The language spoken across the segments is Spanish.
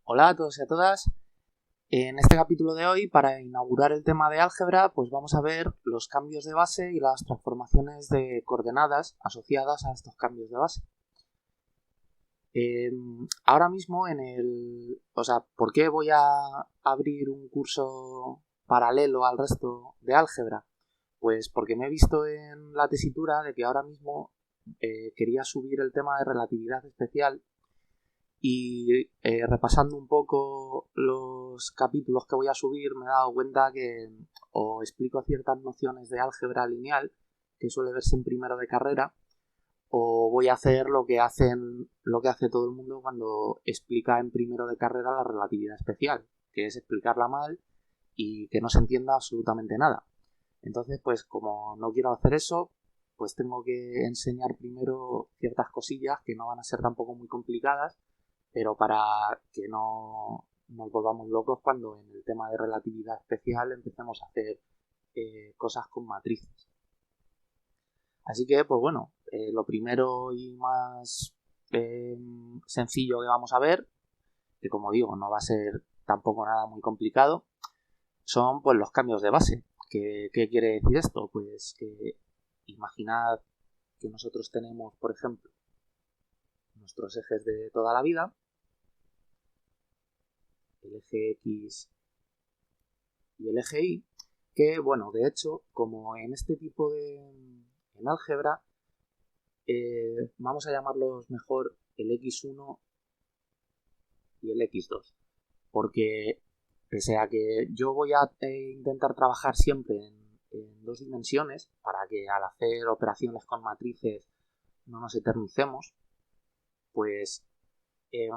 Hola a todos y a todas. En este capítulo de hoy, para inaugurar el tema de álgebra, pues vamos a ver los cambios de base y las transformaciones de coordenadas asociadas a estos cambios de base. Ahora mismo ¿por qué voy a abrir un curso paralelo al resto de álgebra? Pues porque me he visto en la tesitura de que ahora mismo quería subir el tema de relatividad especial y repasando un poco los capítulos que voy a subir me he dado cuenta que o explico ciertas nociones de álgebra lineal que suele verse en primero de carrera, o voy a hacer lo que hace todo el mundo cuando explica en primero de carrera la relatividad especial, que es explicarla mal y que no se entienda absolutamente nada. Entonces, pues como no quiero hacer eso, pues tengo que enseñar primero ciertas cosillas que no van a ser tampoco muy complicadas, pero para que no nos volvamos locos cuando en el tema de relatividad especial empecemos a hacer cosas con matrices. Así que, pues bueno, lo primero y más sencillo que vamos a ver, que como digo, no va a ser tampoco nada muy complicado, son pues los cambios de base. ¿Qué quiere decir esto? Pues que imaginad que nosotros tenemos, por ejemplo, nuestros ejes de toda la vida, el eje X y el eje Y, que bueno, de hecho, como en este tipo en álgebra, vamos a llamarlos mejor el X1 y el X2, porque pese a que yo voy a intentar trabajar siempre en dos dimensiones para que al hacer operaciones con matrices no nos eternicemos, pues eh,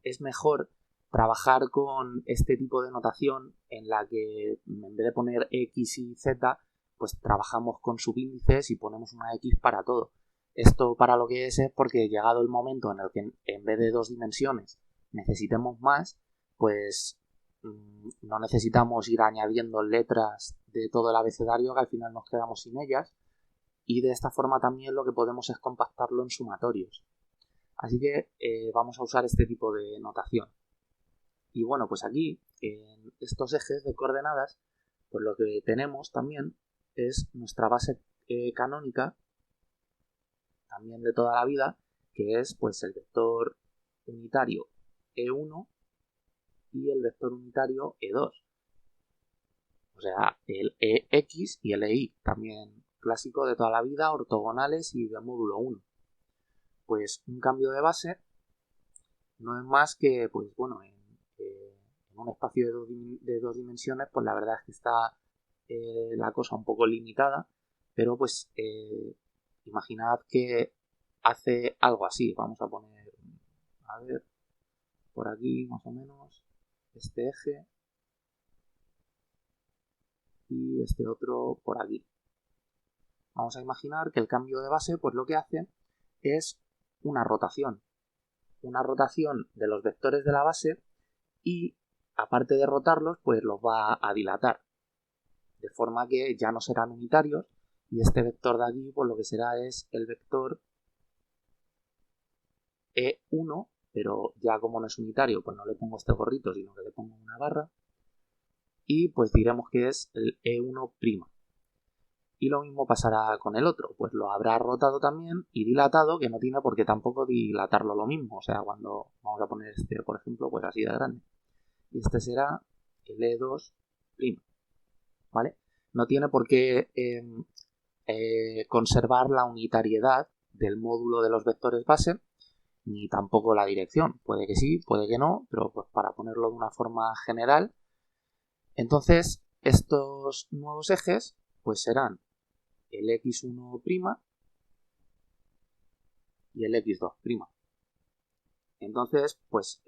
es mejor trabajar con este tipo de notación en la que en vez de poner X y Z, pues trabajamos con subíndices y ponemos una X para todo. Esto para lo que es porque llegado el momento en el que en vez de dos dimensiones necesitemos más, pues no necesitamos ir añadiendo letras de todo el abecedario que al final nos quedamos sin ellas, y de esta forma también lo que podemos es compactarlo en sumatorios. Así que vamos a usar este tipo de notación. Y bueno, pues aquí, en estos ejes de coordenadas, pues lo que tenemos también es nuestra base canónica, también de toda la vida, que es pues el vector unitario E1 y el vector unitario E2. O sea, el EX y el EY, también clásico de toda la vida, ortogonales y de módulo 1. Pues un cambio de base no es más que, pues bueno, en un espacio de dos dimensiones, pues la verdad es que está la cosa un poco limitada, pero pues imaginad que hace algo así. Vamos a poner, a ver, por aquí más o menos, este eje y este otro por aquí. Vamos a imaginar que el cambio de base, pues lo que hace es una rotación de los vectores de la base, y aparte de rotarlos, pues los va a dilatar, de forma que ya no serán unitarios, y este vector de aquí, pues lo que será es el vector E1, pero ya como no es unitario, pues no le pongo este gorrito, sino que le pongo una barra, y pues diremos que es el E1'. Y lo mismo pasará con el otro, pues lo habrá rotado también y dilatado, que no tiene por qué tampoco dilatarlo lo mismo. O sea, cuando vamos a poner este, por ejemplo, pues así de grande. Y este será el E2', ¿vale? No tiene por qué conservar la unitariedad del módulo de los vectores base, ni tampoco la dirección. Puede que sí, puede que no, pero pues para ponerlo de una forma general. Entonces, estos nuevos ejes pues serán el X1' y el X2'. Entonces, pues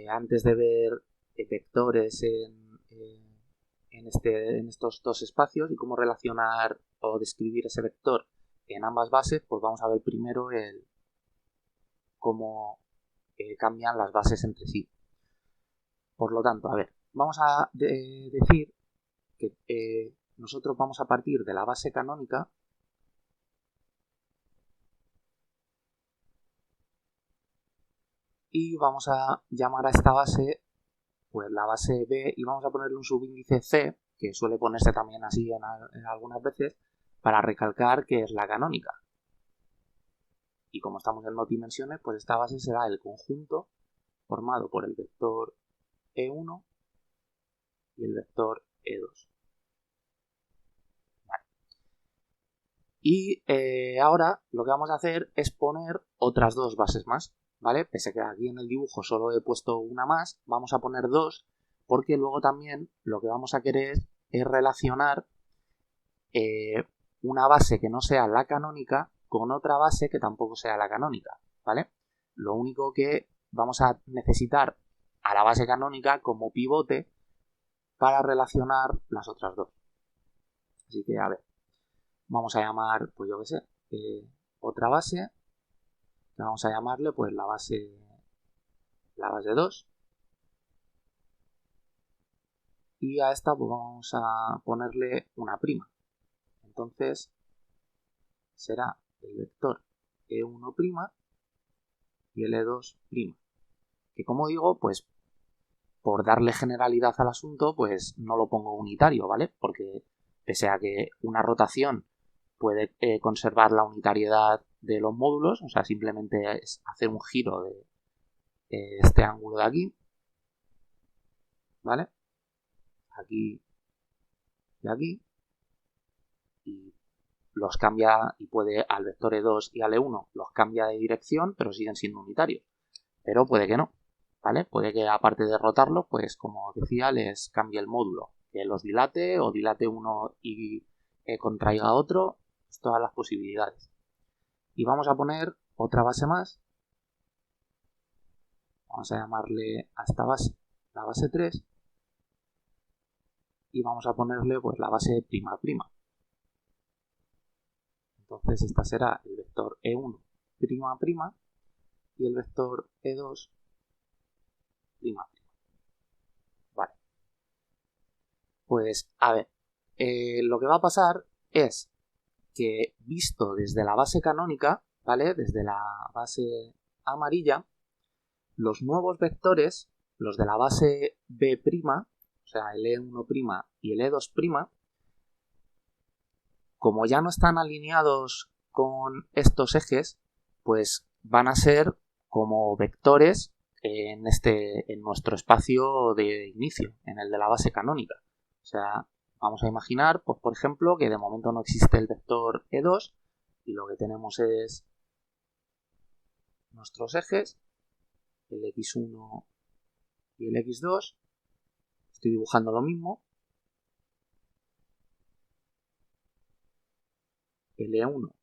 antes de ver vectores en estos dos espacios y cómo relacionar o describir ese vector en ambas bases, pues vamos a ver primero cómo cambian las bases entre sí. Por lo tanto, a ver, vamos a decir que nosotros vamos a partir de la base canónica y vamos a llamar a esta base pues la base B y vamos a ponerle un subíndice C, que suele ponerse también así en algunas veces, para recalcar que es la canónica. Y como estamos en dos dimensiones, pues esta base será el conjunto formado por el vector E1 y el vector E2. Vale. Y ahora lo que vamos a hacer es poner otras dos bases más, ¿vale? Pese a que aquí en el dibujo solo he puesto una más, vamos a poner dos, porque luego también lo que vamos a querer es relacionar una base que no sea la canónica con otra base que tampoco sea la canónica, ¿vale? Lo único que vamos a necesitar a la base canónica como pivote para relacionar las otras dos. Así que, a ver, vamos a llamar, pues yo qué sé, otra base, que vamos a llamarle pues la base 2. Y a esta pues vamos a ponerle una prima. Entonces será el vector E1' y el E2'. Que como digo, pues por darle generalidad al asunto, pues no lo pongo unitario, ¿vale? Porque pese a que una rotación puede conservar la unitariedad de los módulos, o sea, simplemente es hacer un giro de este ángulo de aquí, ¿vale? Aquí y aquí, y los cambia y puede al vector E2 y al E1 los cambia de dirección, pero siguen siendo unitarios. Pero puede que no, ¿vale? Puede que aparte de rotarlos, pues como decía, les cambie el módulo, que los dilate o dilate uno y contraiga otro, pues todas las posibilidades. Y vamos a poner otra base más. Vamos a llamarle a esta base la base 3 y vamos a ponerle pues la base prima prima. Entonces esta será el vector E1 prima prima y el vector E2 prima prima. Vale. Pues a ver, lo que va a pasar es que visto desde la base canónica, ¿vale? Desde la base amarilla, los nuevos vectores, los de la base B', o sea, el E1' y el E2', como ya no están alineados con estos ejes, pues van a ser como vectores en nuestro espacio de inicio, en el de la base canónica. O sea, vamos a imaginar, pues por ejemplo, que de momento no existe el vector E2 y lo que tenemos es nuestros ejes, el X1 y el X2. Estoy dibujando lo mismo. El E1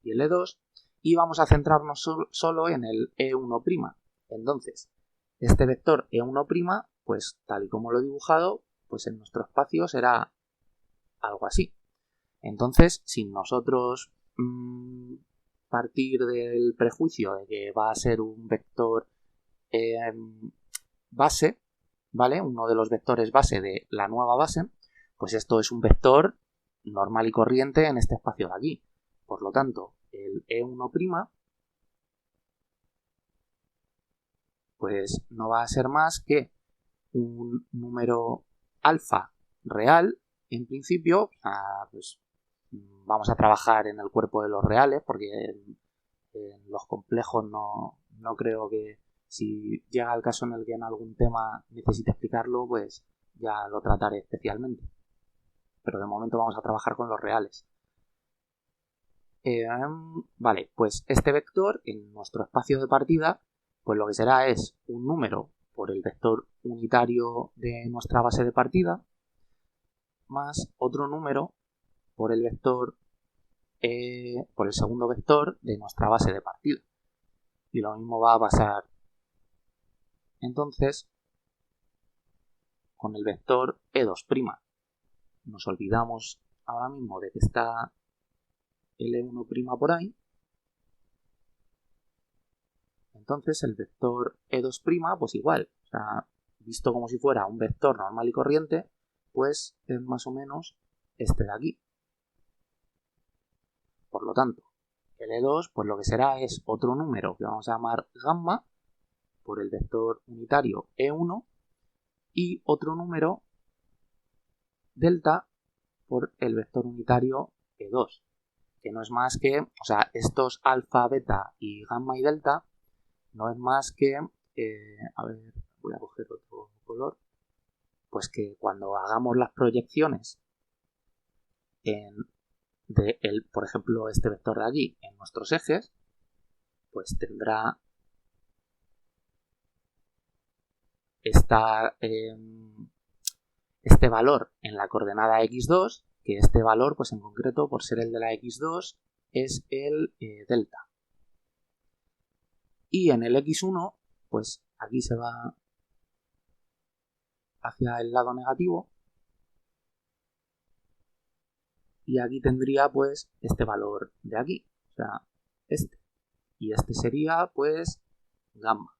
y el E2 y vamos a centrarnos solo en el E1'. Entonces, este vector E1', pues tal y como lo he dibujado, pues en nuestro espacio será algo así. Entonces, sin nosotros partir del prejuicio de que va a ser un vector base, ¿vale? Uno de los vectores base de la nueva base, pues esto es un vector normal y corriente en este espacio de aquí. Por lo tanto, el E1' pues no va a ser más que un número alfa real, en principio. Pues vamos a trabajar en el cuerpo de los reales, porque en los complejos no creo que, si llega el caso en el que en algún tema necesite explicarlo, pues ya lo trataré especialmente. Pero de momento vamos a trabajar con los reales. Vale, pues este vector en nuestro espacio de partida, pues lo que será es un número por el vector unitario de nuestra base de partida, más otro número por el vector, por el segundo vector de nuestra base de partida. Y lo mismo va a pasar entonces con el vector E2'. Nos olvidamos ahora mismo de que está el E1' por ahí. Entonces el vector E2', pues igual, o sea, visto como si fuera un vector normal y corriente, pues es más o menos este de aquí. Por lo tanto, el E2, pues lo que será es otro número que vamos a llamar gamma por el vector unitario E1 y otro número delta por el vector unitario E2, que no es más que, o sea, estos alfa, beta y gamma y delta no es más que, a ver, voy a coger otro color, pues que cuando hagamos las proyecciones por ejemplo, este vector de aquí en nuestros ejes, pues tendrá este valor en la coordenada x2, que este valor, pues en concreto, por ser el de la x2, es el delta. Y en el x1, pues aquí se va hacia el lado negativo y aquí tendría pues este valor de aquí, o sea, este. Y este sería pues gamma.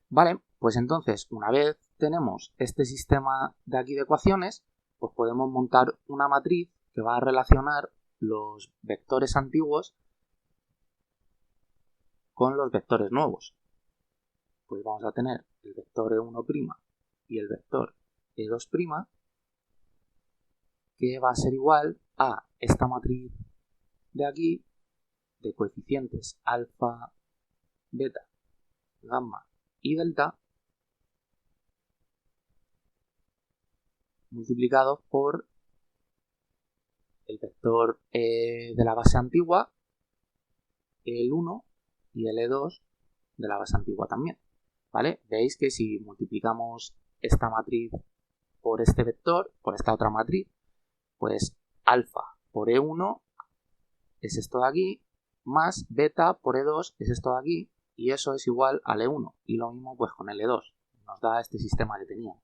Vale, pues entonces una vez tenemos este sistema de aquí de ecuaciones, pues podemos montar una matriz que va a relacionar los vectores antiguos con los vectores nuevos. Pues vamos a tener el vector E1' y el vector E2', que va a ser igual a esta matriz de aquí de coeficientes alfa, beta, gamma y delta multiplicados por el vector de la base antigua, el 1 y el E2 de la base antigua también. ¿Vale? Veis que si multiplicamos esta matriz por este vector, por esta otra matriz, pues alfa por E1 es esto de aquí, más beta por E2 es esto de aquí, y eso es igual al E1. Y lo mismo pues con el E2. Nos da este sistema que teníamos.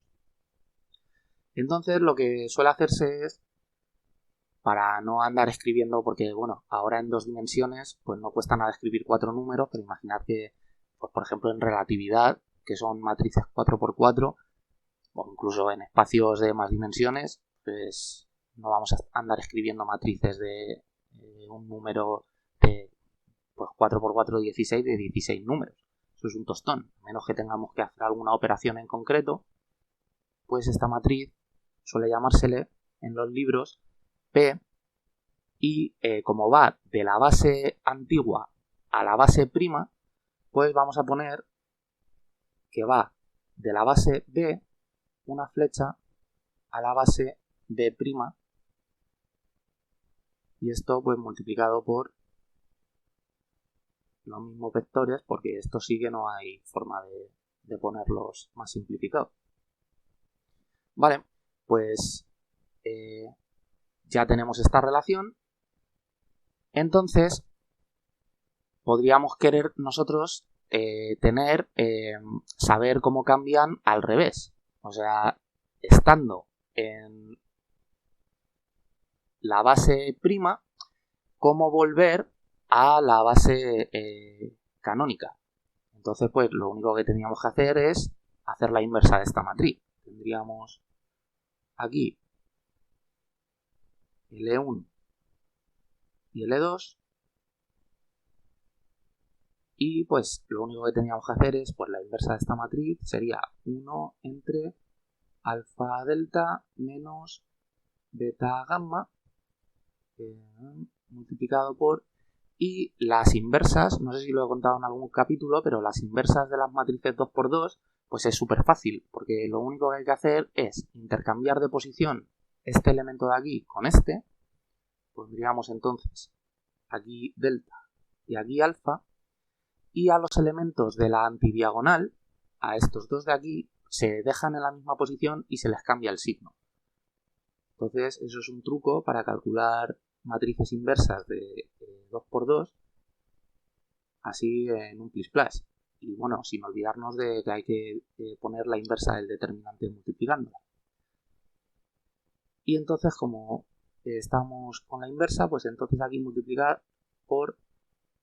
Entonces lo que suele hacerse es, para no andar escribiendo, porque bueno, ahora en 2 dimensiones pues no cuesta nada escribir 4 números, pero imaginad que, pues, por ejemplo, en relatividad, que son matrices 4×4, o incluso en espacios de más dimensiones, pues no vamos a andar escribiendo matrices de un número de pues 4×4, 16, de 16 números. Eso es un tostón. A menos que tengamos que hacer alguna operación en concreto, pues esta matriz suele llamársele en los libros P, y como va de la base antigua a la base prima, pues vamos a poner que va de la base B una flecha a la base B', y esto pues multiplicado por los mismos vectores, porque esto sí que no hay forma de ponerlos más simplificados. Vale, pues ya tenemos esta relación. Entonces podríamos querer nosotros saber cómo cambian al revés. O sea, estando en la base prima, cómo volver a la base canónica. Entonces, pues lo único que teníamos que hacer es hacer la inversa de esta matriz. Tendríamos aquí el E1 y el E2, y pues lo único que teníamos que hacer es, pues la inversa de esta matriz sería 1 entre alfa delta menos beta gamma multiplicado por, y las inversas, no sé si lo he contado en algún capítulo, pero las inversas de las matrices 2×2 pues es súper fácil, porque lo único que hay que hacer es intercambiar de posición este elemento de aquí con este. Pondríamos entonces aquí delta y aquí alfa, y a los elementos de la antidiagonal, a estos dos de aquí, se dejan en la misma posición y se les cambia el signo. Entonces eso es un truco para calcular matrices inversas de 2×2 así en un plis-plas. Y bueno, sin olvidarnos de que hay que poner la inversa del determinante multiplicándola. Y entonces, como estamos con la inversa, pues entonces aquí multiplicar por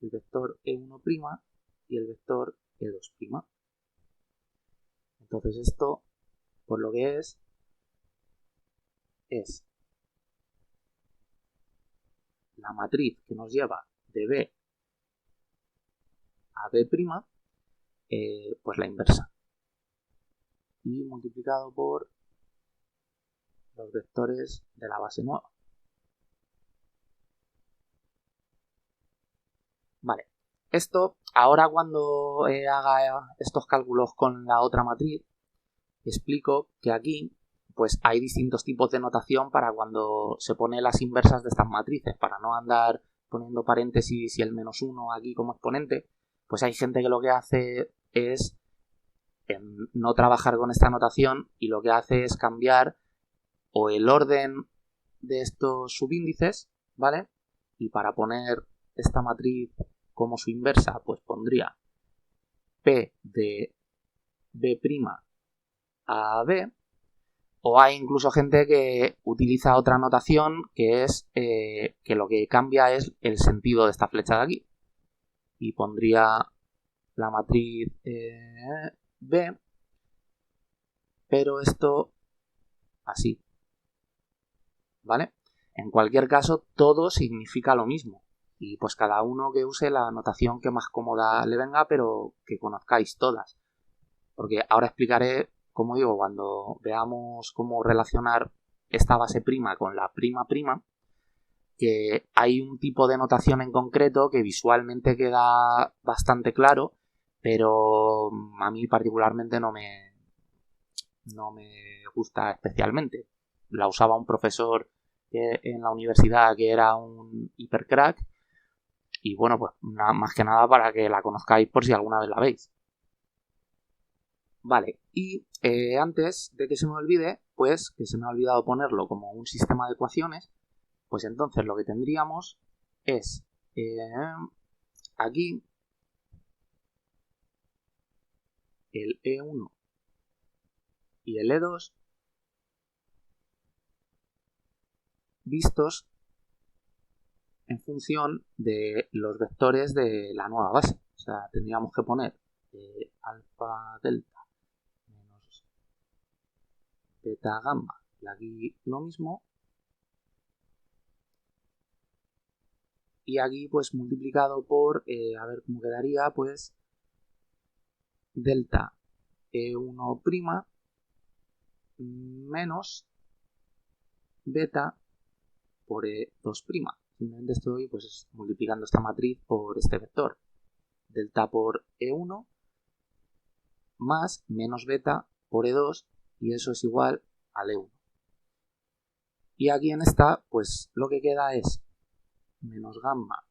el vector E1' y el vector E2'. Entonces esto, por lo que es la matriz que nos lleva de B a B', pues la inversa. Y multiplicado por los vectores de la base nueva. Vale. Esto, ahora cuando haga estos cálculos con la otra matriz, explico que aquí pues hay distintos tipos de notación para cuando se pone las inversas de estas matrices, para no andar poniendo paréntesis y el -1 aquí como exponente. Pues hay gente que lo que hace es no trabajar con esta notación y lo que hace es cambiar o el orden de estos subíndices, ¿vale? Y para poner esta matriz como su inversa, pues pondría P de B' a B, o hay incluso gente que utiliza otra notación que es que lo que cambia es el sentido de esta flecha de aquí. Y pondría la matriz B, pero esto así, ¿vale? En cualquier caso, todo significa lo mismo. Y pues cada uno que use la notación que más cómoda le venga, pero que conozcáis todas. Porque ahora explicaré, como digo, cuando veamos cómo relacionar esta base prima con la prima prima, que hay un tipo de notación en concreto que visualmente queda bastante claro, pero a mí particularmente no me gusta especialmente. La usaba un profesor en la universidad que era un hipercrack y bueno, pues más que nada para que la conozcáis por si alguna vez la veis. Vale, y antes de que se me olvide, pues que se me ha olvidado ponerlo como un sistema de ecuaciones, pues entonces lo que tendríamos es aquí el E1 y el E2 vistos en función de los vectores de la nueva base. O sea, tendríamos que poner alfa delta menos beta gamma y aquí lo mismo. Y aquí pues multiplicado por, a ver cómo quedaría, pues delta E1' menos beta por E2'. Simplemente estoy pues multiplicando esta matriz por este vector. Delta por E1 más menos beta por E2 y eso es igual al E1. Y aquí en esta pues lo que queda es menos gamma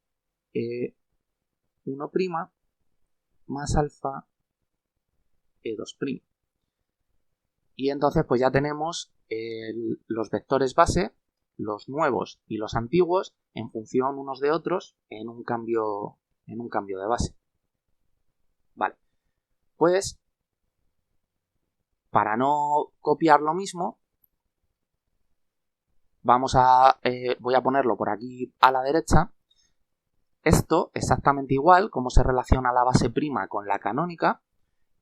E1' más alfa E2'. Y entonces pues ya tenemos los vectores base, los nuevos y los antiguos en función unos de otros en un cambio de base. Vale, pues para no copiar lo mismo, voy a ponerlo por aquí a la derecha. Esto exactamente igual, cómo se relaciona la base prima con la canónica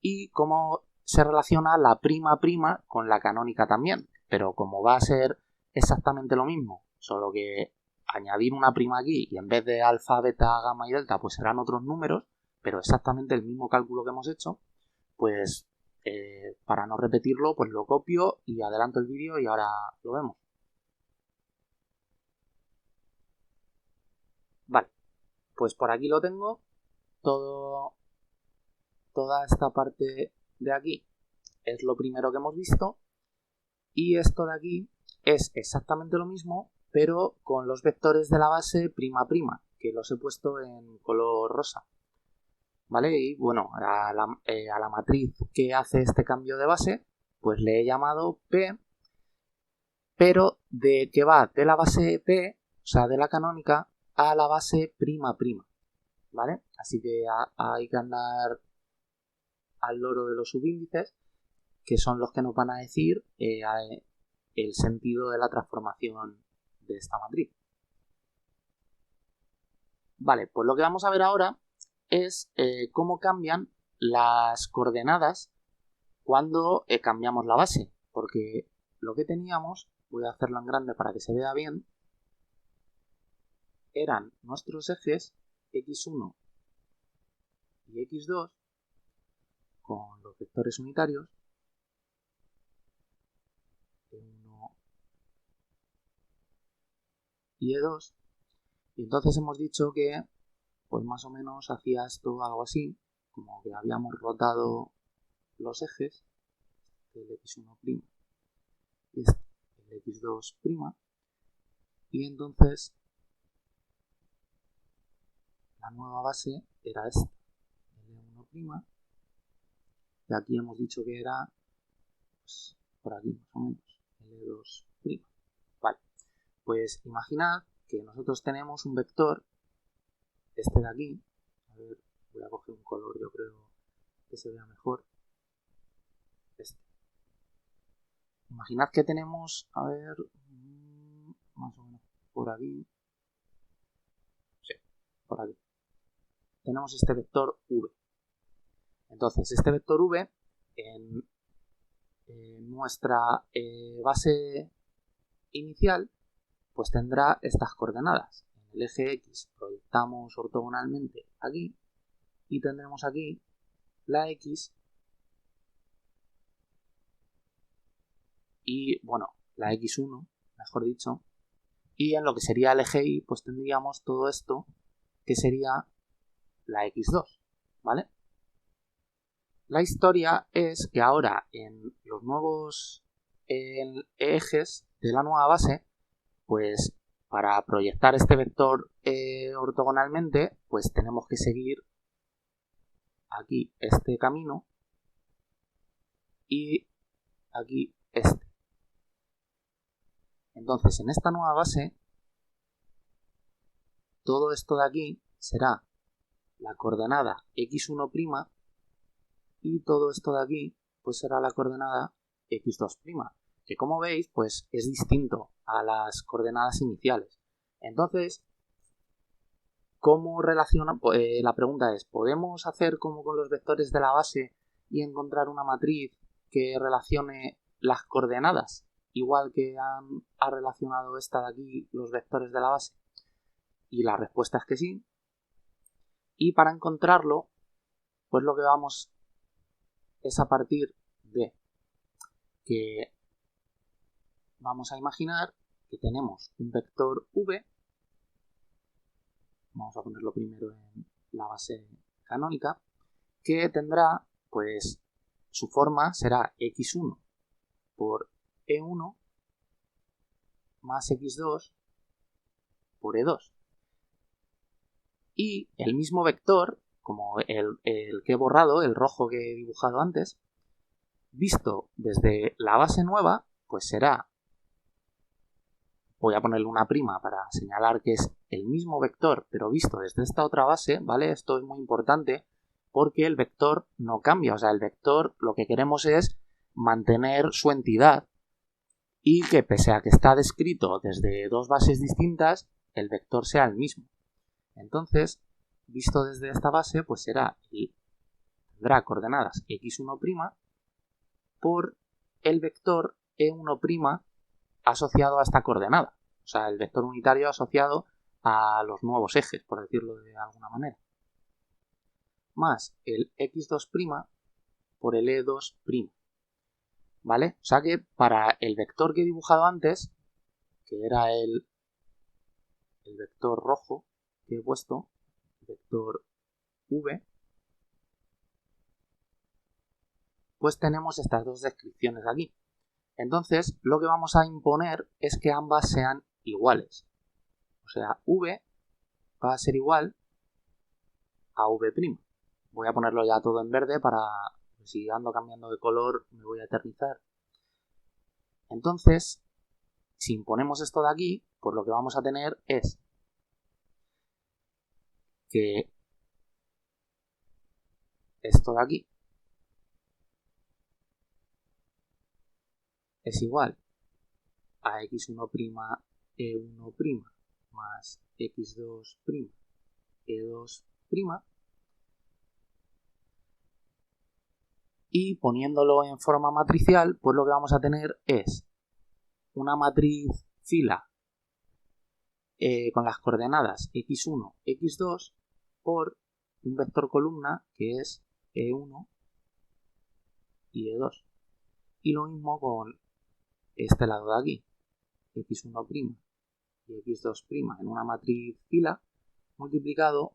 y cómo se relaciona la prima prima con la canónica también. Pero como va a ser exactamente lo mismo, solo que añadir una prima aquí y en vez de alfa, beta, gamma y delta, pues serán otros números, pero exactamente el mismo cálculo que hemos hecho, pues para no repetirlo, pues lo copio y adelanto el vídeo y ahora lo vemos. Vale, pues por aquí lo tengo, toda esta parte de aquí es lo primero que hemos visto y esto de aquí es exactamente lo mismo, pero con los vectores de la base prima prima, que los he puesto en color rosa. ¿Vale? Y bueno, a la matriz que hace este cambio de base, pues le he llamado P, pero que va de la base P, o sea, de la canónica, a la base prima prima. ¿Vale? Así que hay que andar al loro de los subíndices, que son los que nos van a decir el sentido de la transformación de esta matriz. Vale, pues lo que vamos a ver ahora es cómo cambian las coordenadas cuando cambiamos la base, porque lo que teníamos, voy a hacerlo en grande para que se vea bien, eran nuestros ejes x1 y x2 con los vectores unitarios E1 y E2, y entonces hemos dicho que pues más o menos hacía esto algo así, como que habíamos rotado los ejes, el x1' y el x2', y entonces la nueva base era esta, el E1', y aquí hemos dicho que era pues, por aquí más o menos, el E2'. Vale, pues imaginad que nosotros tenemos un vector, este de aquí, a ver, voy a coger un color, yo creo que se vea mejor, este. Imaginad que tenemos, a ver, más o menos por aquí, sí, por aquí, tenemos este vector v. Entonces, este vector v en nuestra base inicial pues tendrá estas coordenadas. En el eje x proyectamos ortogonalmente aquí y tendremos aquí la x y, bueno, la x1, mejor dicho, y en lo que sería el eje y pues tendríamos todo esto que sería la x2, ¿vale? La historia es que ahora en los nuevos ejes de la nueva base, pues para proyectar este vector ortogonalmente, pues tenemos que seguir aquí este camino y aquí este. Entonces, en esta nueva base, todo esto de aquí será la coordenada x1' y todo esto de aquí pues será la coordenada x2', que como veis pues es distinto a las coordenadas iniciales. Entonces, ¿cómo relaciona? La pregunta es, ¿podemos hacer como con los vectores de la base y encontrar una matriz que relacione las coordenadas, igual que ha relacionado esta de aquí los vectores de la base? Y la respuesta es que sí. Y para encontrarlo, pues lo que vamos es a partir de que vamos a imaginar que tenemos un vector v, vamos a ponerlo primero en la base canónica, que tendrá, pues, su forma será x1 por e1 más x2 por e2. Y el mismo vector, como el que he borrado, el rojo que he dibujado antes, visto desde la base nueva, pues será, voy a ponerle una prima para señalar que es el mismo vector, pero visto desde esta otra base, ¿vale? Esto es muy importante porque el vector no cambia, o sea, el vector lo que queremos es mantener su entidad y que pese a que está descrito desde dos bases distintas, el vector sea el mismo. Entonces, visto desde esta base, pues tendrá coordenadas x1' por el vector e1' asociado a esta coordenada. O sea, el vector unitario asociado a los nuevos ejes, por decirlo de alguna manera. Más el x2' por el e2'. ¿Vale? O sea que para el vector que he dibujado antes, que era el vector rojo que he puesto, el vector v, pues tenemos estas dos descripciones aquí. Entonces, lo que vamos a imponer es que ambas sean iguales. O sea, v va a ser igual a v'. Voy a ponerlo ya todo en verde para, si ando cambiando de color, me voy a eternizar. Entonces, si imponemos esto de aquí, pues lo que vamos a tener es que esto de aquí es igual a x1' e1' más x2' e2', y poniéndolo en forma matricial, pues lo que vamos a tener es una matriz fila con las coordenadas x1, x2 por un vector columna que es e1 y e2. Y lo mismo con este lado de aquí, x1' y x2' en una matriz fila multiplicado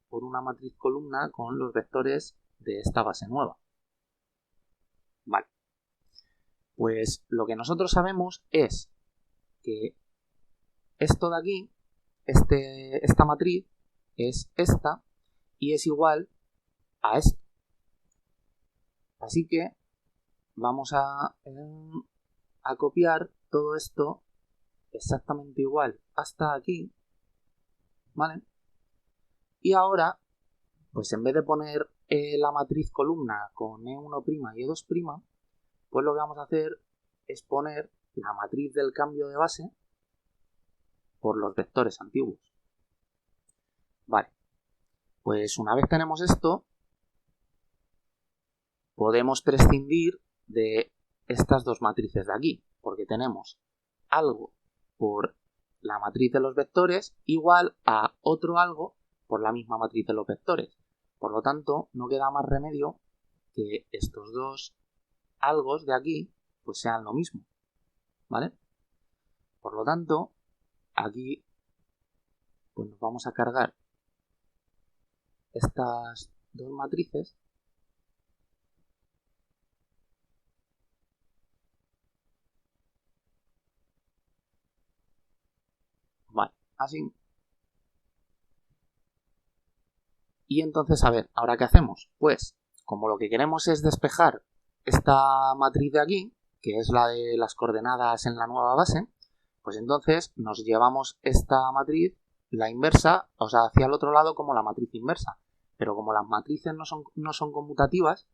por una matriz columna con los vectores de esta base nueva. Vale. Pues lo que nosotros sabemos es que esto de aquí, esta matriz, es esta y es igual a esto. Así que vamos a copiar todo esto exactamente igual hasta aquí, ¿vale? Y ahora, pues en vez de poner la matriz columna con E1' y E2', pues lo que vamos a hacer es poner la matriz del cambio de base por los vectores antiguos. Vale, pues una vez tenemos esto, podemos prescindir de estas dos matrices de aquí, porque tenemos algo por la matriz de los vectores igual a otro algo por la misma matriz de los vectores. Por lo tanto, no queda más remedio que estos dos algos de aquí pues sean lo mismo, ¿vale? Por lo tanto, aquí pues nos vamos a cargar estas dos matrices vale, así. Y entonces, a ver, ¿ahora qué hacemos? Pues, como lo que queremos es despejar esta matriz de aquí, que es la de las coordenadas en la nueva base, pues entonces nos llevamos esta matriz, la inversa, o sea, hacia el otro lado como la matriz inversa. Pero como las matrices no son conmutativas,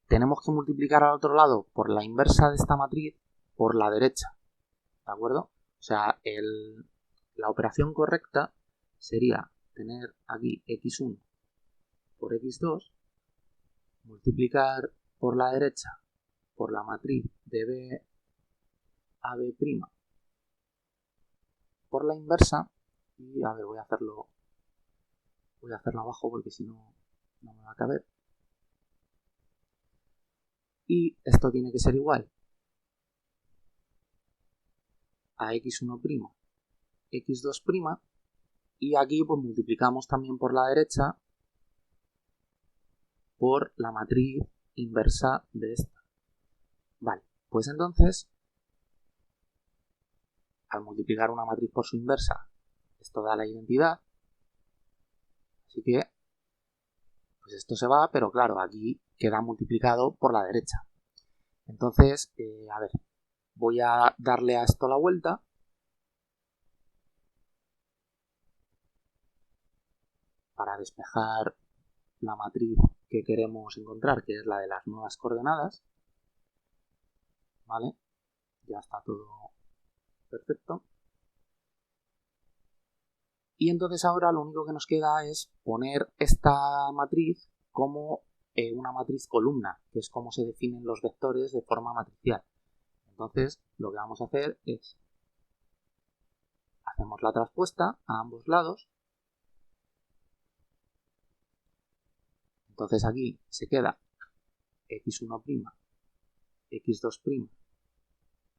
tenemos que multiplicar al otro lado por la inversa de esta matriz por la derecha, ¿de acuerdo? O sea, la operación correcta sería tener aquí x1 por x2, multiplicar por la derecha por la matriz de B a B' por la inversa, y a ver, voy a hacerlo abajo porque si no, no me va a caber. Y esto tiene que ser igual a x1', x2', y aquí pues multiplicamos también por la derecha por la matriz inversa de esta. Vale, pues entonces, al multiplicar una matriz por su inversa, esto da la identidad. Así que, pues esto se va, pero claro, aquí queda multiplicado por la derecha. Entonces, a ver, voy a darle a esto la vuelta. Para despejar la matriz que queremos encontrar, que es la de las nuevas coordenadas. ¿Vale? Ya está todo perfecto. Y entonces ahora lo único que nos queda es poner esta matriz como una matriz columna, que es como se definen los vectores de forma matricial. Entonces lo que vamos a hacer es hacemos la traspuesta a ambos lados. Entonces aquí se queda x1', x2'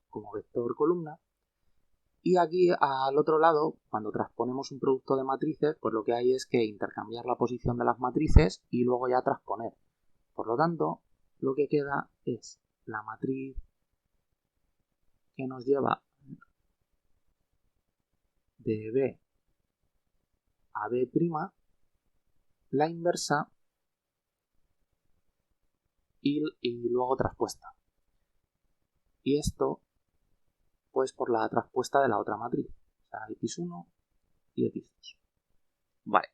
como vector columna. Y aquí al otro lado, cuando transponemos un producto de matrices, pues lo que hay es que intercambiar la posición de las matrices y luego ya transponer. Por lo tanto, lo que queda es la matriz que nos lleva de B a B', la inversa y luego traspuesta. Y esto, pues por la traspuesta de la otra matriz, o sea, x1 y x2. Vale,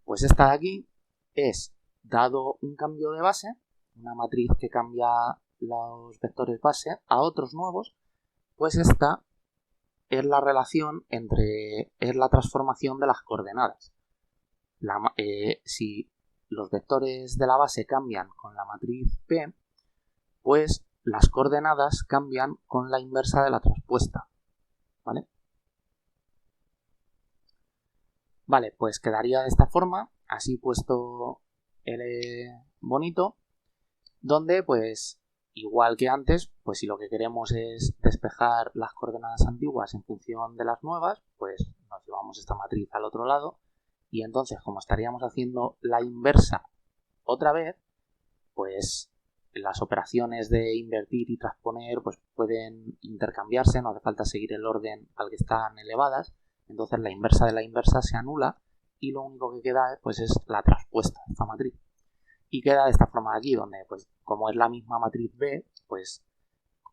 pues esta de aquí es, dado un cambio de base, una matriz que cambia los vectores base a otros nuevos, pues esta es la relación es la transformación de las coordenadas. Si los vectores de la base cambian con la matriz P, pues las coordenadas cambian con la inversa de la traspuesta, ¿vale? Vale, pues quedaría de esta forma, así puesto bonito, donde pues igual que antes, pues si lo que queremos es despejar las coordenadas antiguas en función de las nuevas, pues nos llevamos esta matriz al otro lado y entonces como estaríamos haciendo la inversa otra vez, pues las operaciones de invertir y transponer pues pueden intercambiarse, no hace falta seguir el orden al que están elevadas, entonces la inversa de la inversa se anula y lo único que queda pues es la traspuesta de esta matriz. Y queda de esta forma de aquí, donde pues como es la misma matriz B, pues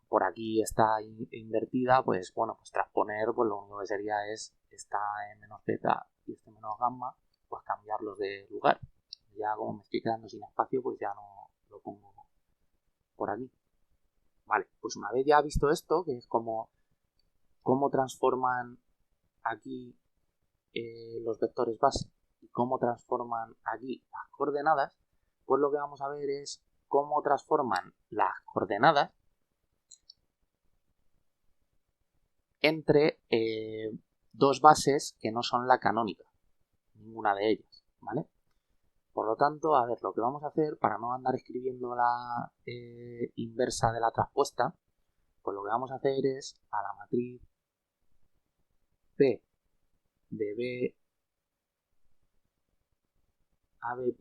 por aquí está invertida, pues bueno, pues transponer, pues lo único que sería es esta menos beta y este menos gamma, pues cambiarlos de lugar. Ya como me estoy quedando sin espacio, pues ya no lo pongo por aquí. Vale, pues una vez ya visto esto, que es como cómo transforman aquí los vectores base y cómo transforman aquí las coordenadas, pues lo que vamos a ver es cómo transforman las coordenadas entre dos bases que no son la canónica, ninguna de ellas, ¿vale? Por lo tanto, a ver, lo que vamos a hacer para no andar escribiendo la inversa de la traspuesta, pues lo que vamos a hacer es a la matriz P de B a B',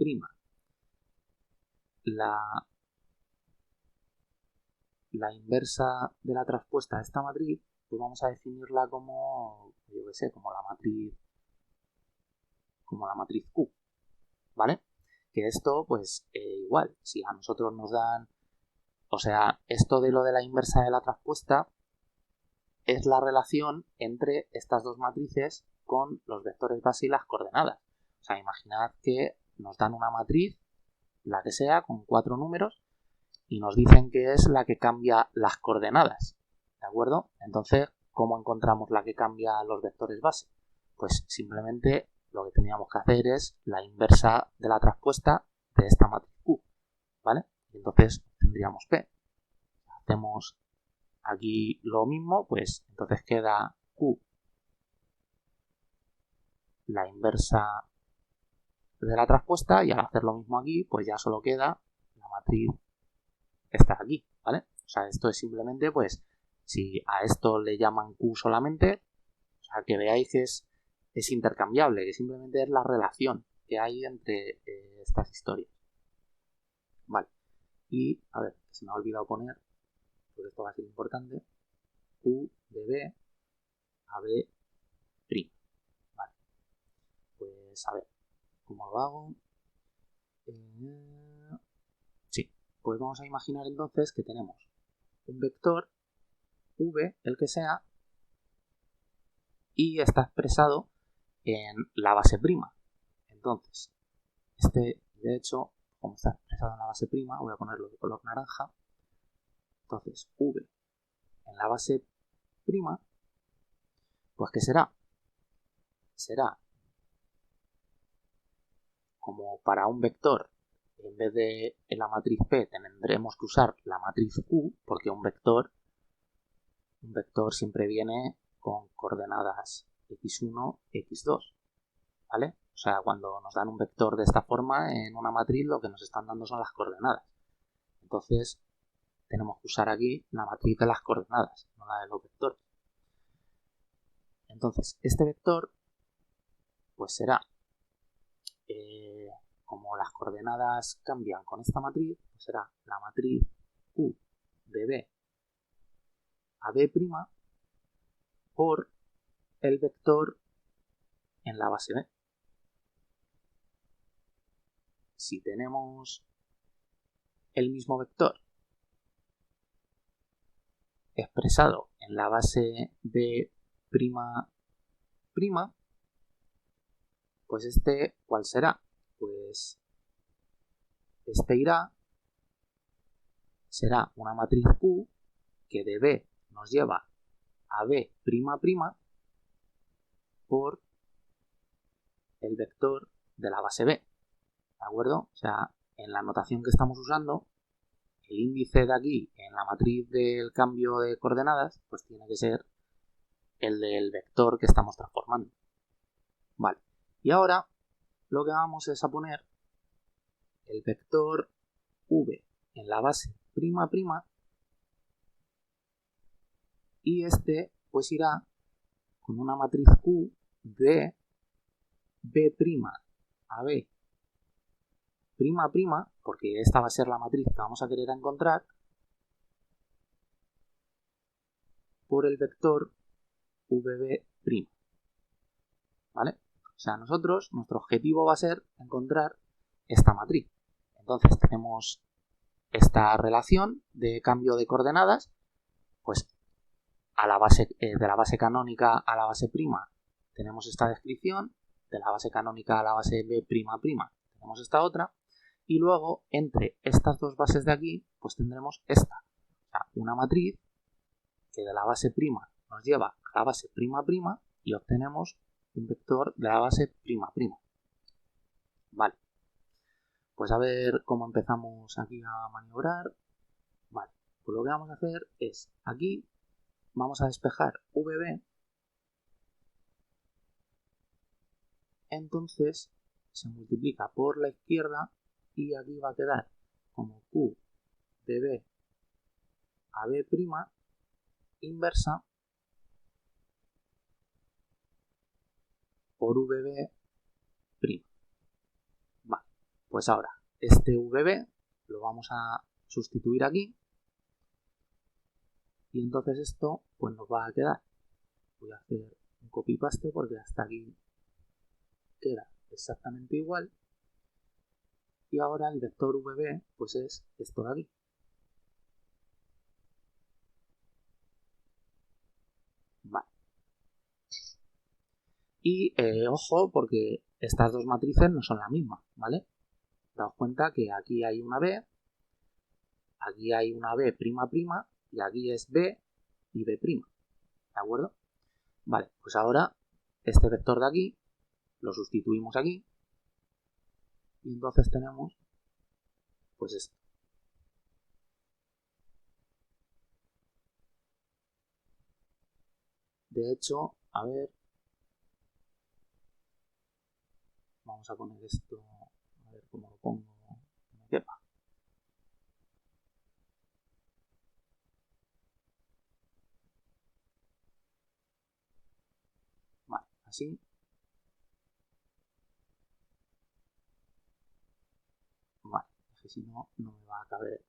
la inversa de la traspuesta de esta matriz, pues vamos a definirla como, yo qué sé, como la matriz Q, ¿vale? Que esto, pues igual, si a nosotros nos dan, o sea, esto de lo de la inversa de la traspuesta es la relación entre estas dos matrices con los vectores base y las coordenadas. O sea, imaginad que nos dan una matriz, la que sea, con 4 números, y nos dicen que es la que cambia las coordenadas, ¿de acuerdo? Entonces, ¿cómo encontramos la que cambia los vectores base? Pues simplemente lo que teníamos que hacer es la inversa de la traspuesta de esta matriz Q, ¿vale? Y entonces tendríamos P. Hacemos aquí lo mismo, pues entonces queda Q, la inversa de la traspuesta, y al hacer lo mismo aquí, pues ya solo queda la matriz esta aquí, ¿vale? O sea, esto es simplemente, pues, si a esto le llaman Q solamente, o sea, que veáis que es intercambiable, que simplemente es la relación que hay entre estas historias. Vale. Y, a ver, se me ha olvidado poner, porque esto va a ser importante, Q de B a B'. Vale. Pues, a ver, ¿cómo lo hago? Sí, pues vamos a imaginar entonces que tenemos un vector v, el que sea, y está expresado en la base prima. Entonces, de hecho, como está expresado en la base prima, voy a ponerlo de color naranja. Entonces, v en la base prima, pues ¿qué será? Será como para un vector, en vez de en la matriz P tendremos que usar la matriz Q, porque un vector siempre viene con coordenadas x1, x2, ¿vale? O sea, cuando nos dan un vector de esta forma en una matriz, lo que nos están dando son las coordenadas. Entonces, tenemos que usar aquí la matriz de las coordenadas, no la de los vectores. Entonces, este vector, pues será, como las coordenadas cambian con esta matriz, pues será la matriz Q de B a B' por el vector en la base B. Si tenemos el mismo vector expresado en la base B', pues este, ¿cuál será? Pues este será una matriz Q que de B nos lleva a B'' por el vector de la base B, ¿de acuerdo? O sea, en la notación que estamos usando, el índice de aquí en la matriz del cambio de coordenadas, pues tiene que ser el del vector que estamos transformando. Vale, Y ahora lo que vamos es a poner el vector v en la base prima prima y este pues irá con una matriz Q de b' a b prima prima, porque esta va a ser la matriz que vamos a querer encontrar, por el vector vb', ¿vale? O sea, nuestro objetivo va a ser encontrar esta matriz. Entonces tenemos esta relación de cambio de coordenadas, pues a la base, de la base canónica a la base prima tenemos esta descripción, de la base canónica a la base b'' tenemos esta otra, y luego entre estas dos bases de aquí pues tendremos esta, o sea, una matriz que de la base prima nos lleva a la base prima prima y obtenemos un vector de la base prima prima. Vale, pues a ver cómo empezamos aquí a maniobrar. Vale, pues lo que vamos a hacer es aquí vamos a despejar VB, entonces se multiplica por la izquierda y aquí va a quedar como Q de B a B' inversa por VB'. Vale, pues ahora este VB lo vamos a sustituir aquí y entonces esto pues nos va a quedar. Voy a hacer un copy paste porque hasta aquí queda exactamente igual y ahora el vector VB pues es esto de aquí. Vale. Y ojo porque estas dos matrices no son la misma, ¿vale? Daos cuenta que aquí hay una B, aquí hay una B'' y aquí es B y B', ¿de acuerdo? Vale, pues ahora este vector de aquí lo sustituimos aquí y entonces tenemos pues esto. De hecho, a ver, vamos a poner esto, a ver cómo lo pongo, que me quepa. Vale, así. Vale, es que si no, no me va a caber.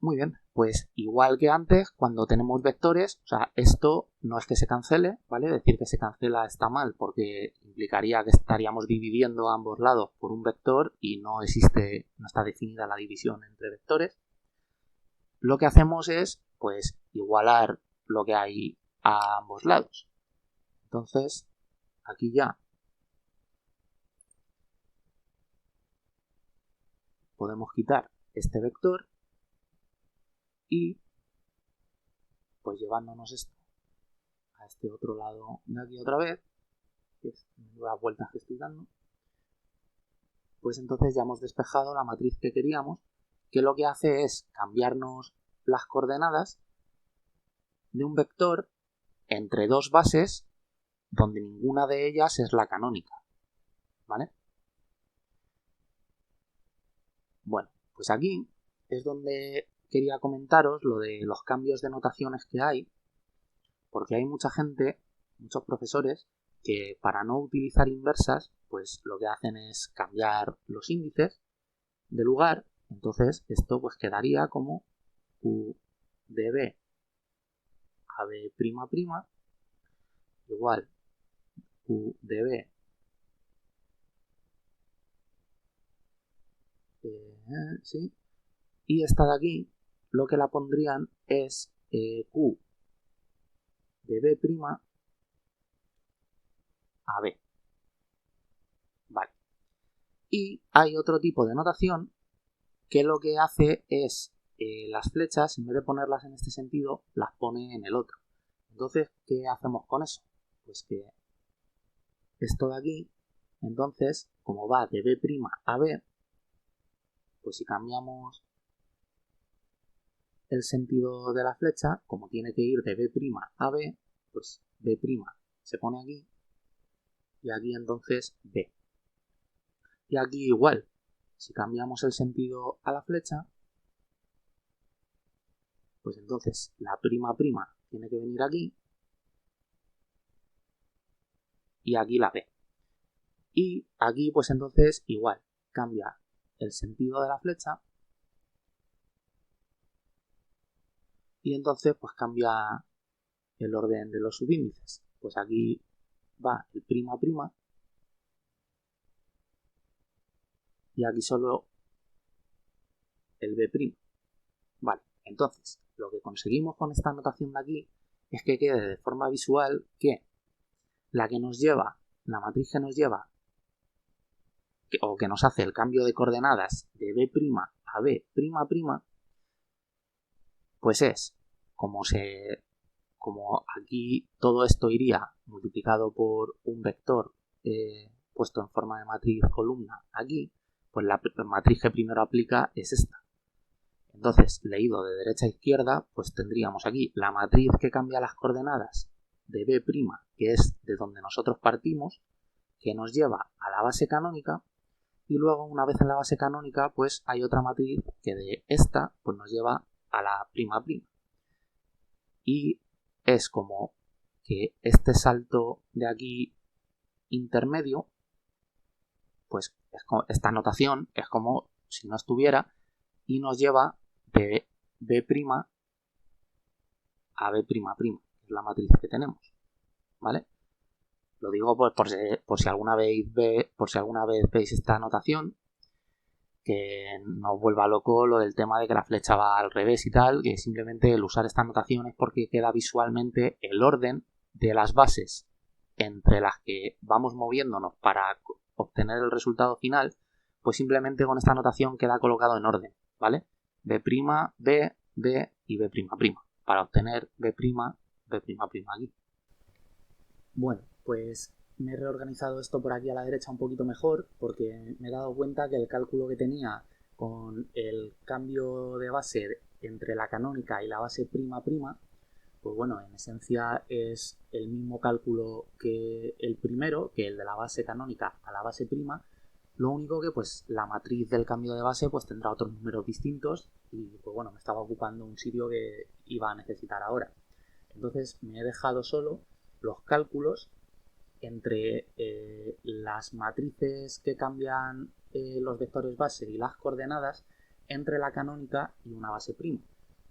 Muy bien, pues igual que antes, cuando tenemos vectores, o sea, esto no es que se cancele, ¿vale? Decir que se cancela está mal porque implicaría que estaríamos dividiendo a ambos lados por un vector y no existe, no está definida la división entre vectores. Lo que hacemos es, pues, igualar lo que hay a ambos lados. Entonces, aquí ya podemos quitar este vector y, pues, llevándonos esto a este otro lado de aquí otra vez, que es las vueltas que estoy dando, pues entonces ya hemos despejado la matriz que queríamos, que lo que hace es cambiarnos las coordenadas de un vector entre dos bases donde ninguna de ellas es la canónica, ¿vale? Bueno, pues aquí es donde quería comentaros lo de los cambios de notaciones que hay, porque hay mucha gente, muchos profesores, que para no utilizar inversas, pues lo que hacen es cambiar los índices de lugar, entonces esto pues quedaría como Q de B a B'' igual Q de B ¿sí? Y esta de aquí lo que la pondrían es Q de B' a B. Vale. Y hay otro tipo de notación que lo que hace es las flechas, en vez de ponerlas en este sentido, las pone en el otro. Entonces, ¿qué hacemos con eso? Pues que esto de aquí, entonces, como va de B' a B, pues si cambiamos el sentido de la flecha, como tiene que ir de B' a B, pues B' se pone aquí y aquí entonces B. Y aquí igual, si cambiamos el sentido a la flecha, pues entonces la prima tiene que venir aquí y aquí la B. Y aquí pues entonces igual, cambia el sentido de la flecha y entonces pues cambia el orden de los subíndices. Pues aquí va el prima y aquí solo el B'. Vale, entonces lo que conseguimos con esta anotación de aquí es que quede de forma visual que la matriz que nos lleva o que nos hace el cambio de coordenadas de B' a B', pues es como aquí todo esto iría multiplicado por un vector puesto en forma de matriz columna aquí, pues la matriz que primero aplica es esta. Entonces, leído de derecha a izquierda, pues tendríamos aquí la matriz que cambia las coordenadas de B', que es de donde nosotros partimos, que nos lleva a la base canónica, y luego una vez en la base canónica, pues hay otra matriz que de esta pues nos lleva a la prima. Y es como que este salto de aquí intermedio, pues esta notación es como si no estuviera y nos lleva de B' a B', es la matriz que tenemos, ¿vale? Lo digo por si alguna vez veis esta notación, que no os vuelva loco lo del tema de que la flecha va al revés y tal, que simplemente el usar esta notación es porque queda visualmente el orden de las bases entre las que vamos moviéndonos para obtener el resultado final, pues simplemente con esta notación queda colocado en orden, ¿vale? B', B, B y B', para obtener B', B', aquí. Bueno, pues me he reorganizado esto por aquí a la derecha un poquito mejor porque me he dado cuenta que el cálculo que tenía con el cambio de base entre la canónica y la base prima, pues bueno, en esencia es el mismo cálculo que el primero, que el de la base canónica a la base prima, lo único que pues la matriz del cambio de base pues tendrá otros números distintos y pues bueno, me estaba ocupando un sitio que iba a necesitar ahora. Entonces me he dejado solo los cálculos entre las matrices que cambian los vectores base y las coordenadas entre la canónica y una base prima.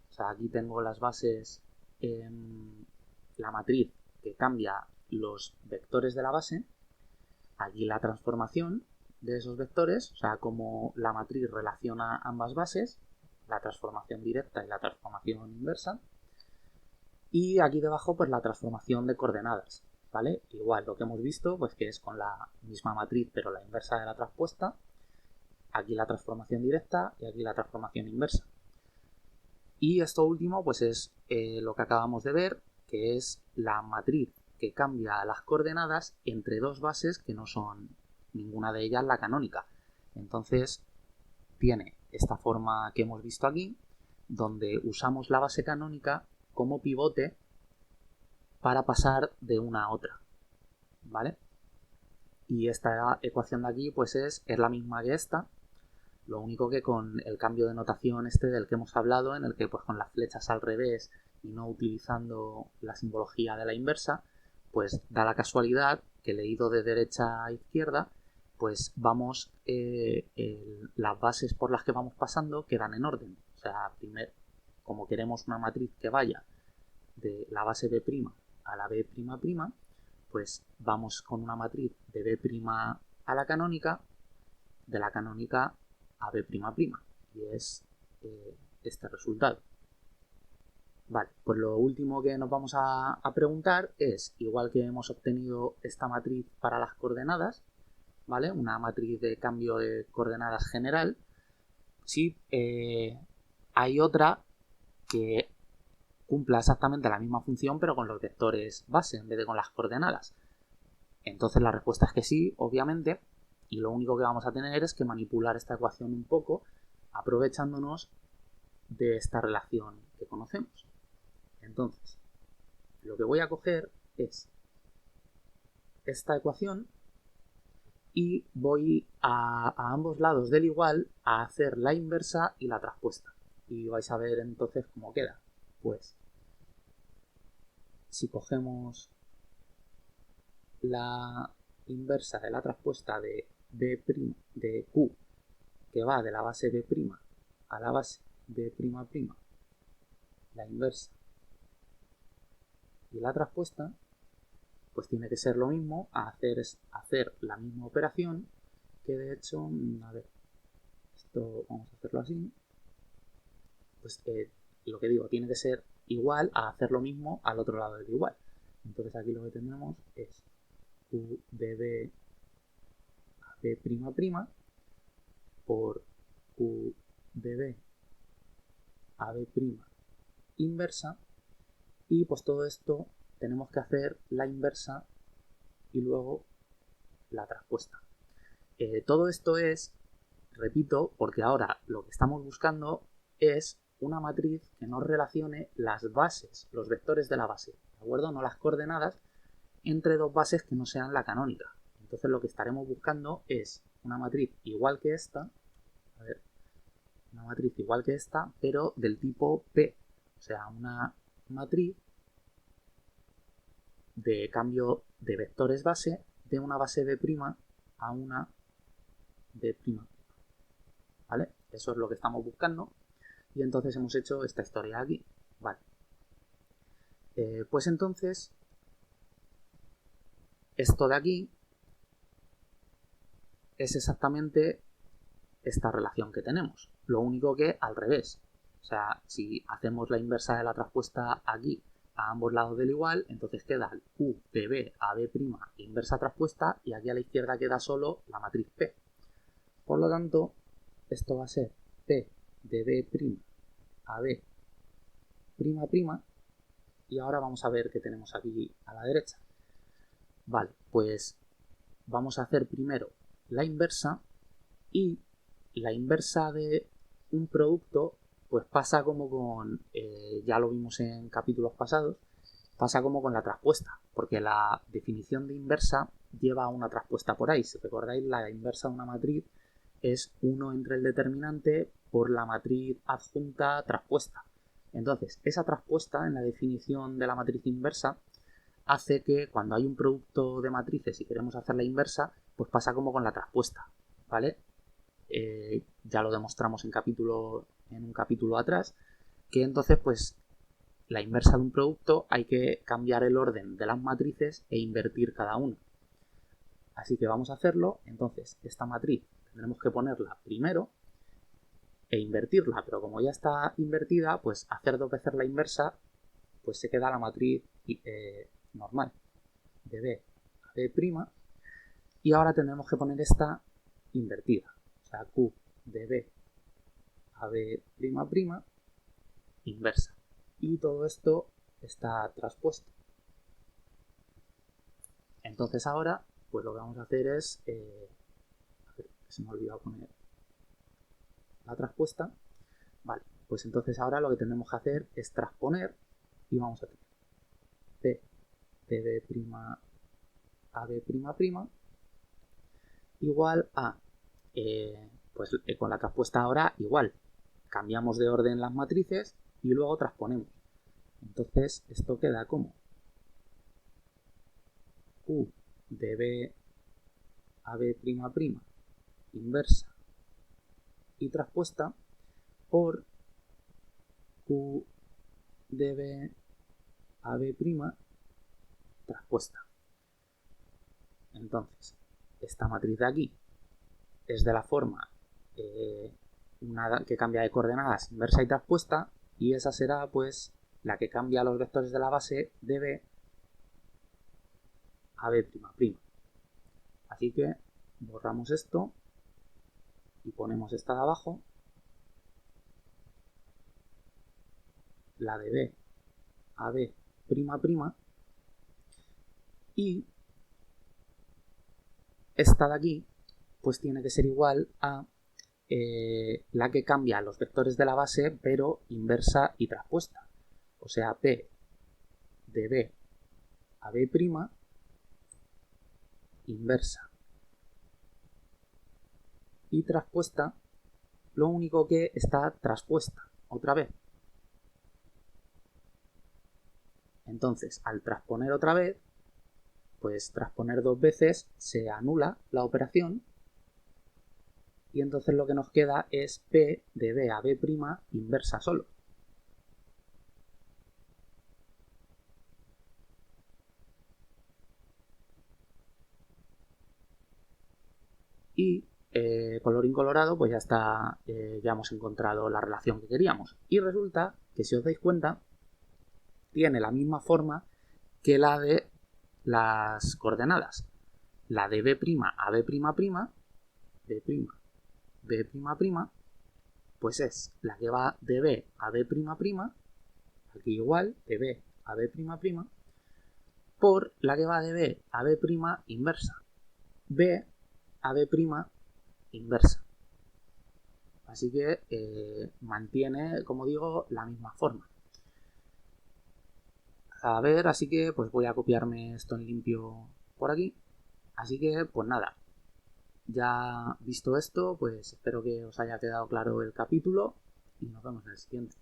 O sea, aquí tengo las bases, la matriz que cambia los vectores de la base, aquí la transformación de esos vectores, o sea, como la matriz relaciona ambas bases, la transformación directa y la transformación inversa, y aquí debajo pues la transformación de coordenadas, ¿vale? Igual lo que hemos visto pues que es con la misma matriz pero la inversa de la transpuesta, aquí la transformación directa y aquí la transformación inversa. Y esto último pues es lo que acabamos de ver, que es la matriz que cambia las coordenadas entre dos bases que no son ninguna de ellas la canónica. Entonces tiene esta forma que hemos visto aquí, donde usamos la base canónica como pivote para pasar de una a otra, ¿vale? Y esta ecuación de aquí pues es la misma que esta, lo único que con el cambio de notación del que hemos hablado, en el que pues con las flechas al revés y no utilizando la simbología de la inversa, pues da la casualidad que leído de derecha a izquierda, pues vamos, las bases por las que vamos pasando quedan en orden. O sea, primero, como queremos una matriz que vaya de la base B' a la B', pues vamos con una matriz de B' a la canónica, de la canónica a B', y es este resultado. Vale, pues lo último que nos vamos a preguntar es, igual que hemos obtenido esta matriz para las coordenadas, ¿vale? Una matriz de cambio de coordenadas general, si hay otra que cumpla exactamente la misma función pero con los vectores base en vez de con las coordenadas. Entonces la respuesta es que sí, obviamente, y lo único que vamos a tener es que manipular esta ecuación un poco aprovechándonos de esta relación que conocemos. Entonces, lo que voy a coger es esta ecuación y voy a ambos lados del igual a hacer la inversa y la traspuesta. Y vais a ver entonces cómo queda. Pues si cogemos la inversa de la traspuesta de de Q, que va de la base B' a la base B'', la inversa y la traspuesta, pues tiene que ser lo mismo, hacer la misma operación, que de hecho, a ver, esto vamos a hacerlo así, pues lo que digo, tiene que ser igual a hacer lo mismo al otro lado del igual. Entonces aquí lo que tenemos es Q de B a B'' por Q de B a B' inversa, y pues todo esto tenemos que hacer la inversa y luego la traspuesta. Todo esto es, repito, porque ahora lo que estamos buscando es una matriz que nos relacione las bases, los vectores de la base, ¿de acuerdo? No las coordenadas entre dos bases que no sean la canónica. Entonces lo que estaremos buscando es una matriz igual que esta, a ver, una matriz igual que esta, pero del tipo P, o sea, una matriz de cambio de vectores base de una base B' a una B', ¿vale? Eso es lo que estamos buscando, y entonces hemos hecho esta historia aquí, ¿vale? Pues entonces esto de aquí es exactamente esta relación que tenemos, lo único que al revés. O sea, si hacemos la inversa de la traspuesta aquí a ambos lados del igual, entonces queda el Q de B a B' inversa traspuesta, y aquí a la izquierda queda solo la matriz P. Por lo tanto, esto va a ser P de B' a B', y ahora vamos a ver qué tenemos aquí a la derecha. Vale, pues vamos a hacer primero la inversa, y la inversa de un producto pues pasa como con, ya lo vimos en capítulos pasados, pasa como con la traspuesta, porque la definición de inversa lleva a una traspuesta por ahí. Si recordáis, la inversa de una matriz es 1 entre el determinante por la matriz adjunta traspuesta. Entonces, esa traspuesta en la definición de la matriz inversa hace que cuando hay un producto de matrices y queremos hacer la inversa, pues pasa como con la traspuesta, ¿vale? Ya lo demostramos en un capítulo atrás, que entonces pues la inversa de un producto hay que cambiar el orden de las matrices e invertir cada una. Así que vamos a hacerlo. Entonces esta matriz tendremos que ponerla primero e invertirla, pero como ya está invertida, pues hacer 2 veces la inversa, pues se queda la matriz normal de B a B', y ahora tendremos que poner esta invertida, o sea, Q de B a B', inversa. Y todo esto está traspuesto. Entonces ahora, pues lo que vamos a hacer es, a ver, se me ha olvidado poner la traspuesta. Vale, pues entonces ahora lo que tenemos que hacer es transponer, y vamos a tener P de B' a B', igual a, pues con la traspuesta ahora igual, cambiamos de orden las matrices y luego transponemos. Entonces esto queda como Q de B a B', inversa y traspuesta por Q de B a B' traspuesta. Entonces, esta matriz de aquí es de la forma una que cambia de coordenadas inversa y traspuesta, y esa será pues la que cambia los vectores de la base de B a B'. Así que borramos esto y ponemos esta de abajo, la de B a B', y esta de aquí pues tiene que ser igual a la que cambia los vectores de la base pero inversa y traspuesta, o sea, P de B a B', inversa y traspuesta, lo único que está traspuesta otra vez. Entonces, al transponer otra vez, pues transponer 2 veces se anula la operación y entonces lo que nos queda es P de B a B' inversa solo. Y colorín colorado, pues ya está, ya hemos encontrado la relación que queríamos. Y resulta que, si os dais cuenta, tiene la misma forma que la de las coordenadas. La de B' a B', B', B', pues es la que va de B a B', aquí igual, de B a B', por la que va de B a B' inversa. B a B' inversa. Así que mantiene, como digo, la misma forma. A ver, así que pues voy a copiarme esto en limpio por aquí. Así que pues nada, ya visto esto, pues espero que os haya quedado claro el capítulo y nos vemos en el siguiente.